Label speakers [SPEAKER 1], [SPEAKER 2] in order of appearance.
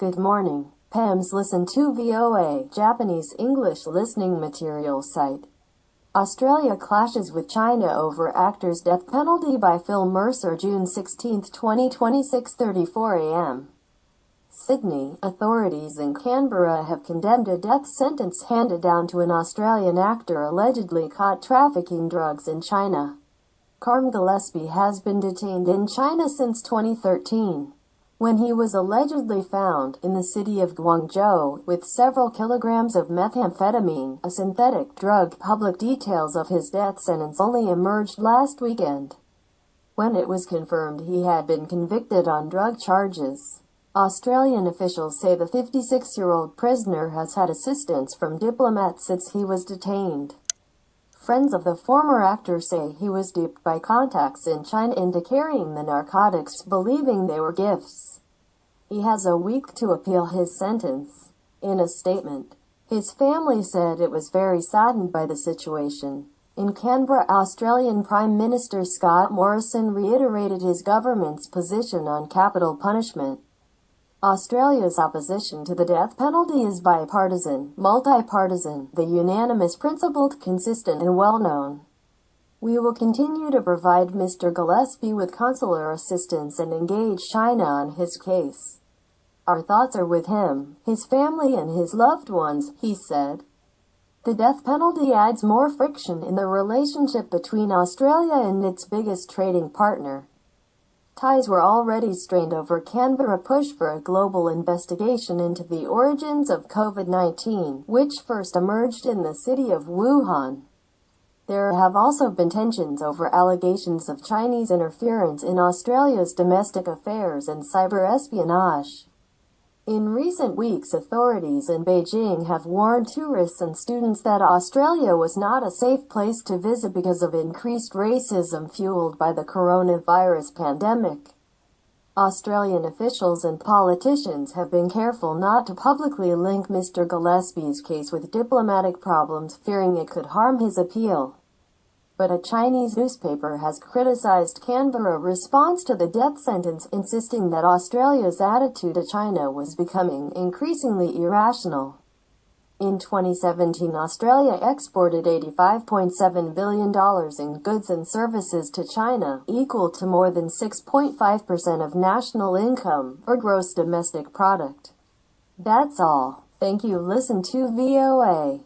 [SPEAKER 1] Good morning. Pems. Listen to VOA, Japanese English listening material site. Australia clashes with China over actor's death penalty by Phil Mercer. June 16, 2020, 6:34 a.m. Sydney. Authorities in Canberra have condemned a death sentence handed down to an Australian actor allegedly caught trafficking drugs in China. Karm Gilespie has been detained in China since 2013, when he was allegedly found in the city of Guangzhou with several kilograms of methamphetamine, a synthetic drug. Public details of his death sentence only emerged last weekend, when it was confirmed he had been convicted on drug charges. Australian officials say the 56-year-old prisoner has had assistance from diplomats since he was detained. Friends of the former actor say he was duped by contacts in China into carrying the narcotics, believing they were gifts. He has a week to appeal his sentence. In a statement, his family said it was very saddened by the situation. In Canberra, Australian Prime Minister Scott Morrison reiterated his government's position on capital punishment. Australia's opposition to the death penalty is bipartisan, multi-partisan, the unanimous, principled, consistent, and well-known. We will continue to provide Mr. Gilespie with consular assistance and engage China on his case. Our thoughts are with him, his family, and his loved ones, he said. The death penalty adds more friction in the relationship between Australia and its biggest trading partner. Ties were already strained over Canberra's push for a global investigation into the origins of COVID-19, which first emerged in the city of Wuhan. There have also been tensions over allegations of Chinese interference in Australia's domestic affairs and cyber-espionage. In recent weeks, authorities in Beijing have warned tourists and students that Australia was not a safe place to visit because of increased racism fueled by the coronavirus pandemic. Australian officials and politicians have been careful not to publicly link Mr. Gilespie's case with diplomatic problems, fearing it could harm his appeal. But a Chinese newspaper has criticized Canberra's response to the death sentence, insisting that Australia's attitude to China was becoming increasingly irrational. In 2017, Australia exported $85.7 billion in goods and services to China, equal to more than 6.5% of national income, or gross domestic product. That's all. Thank you. Listen to VOA.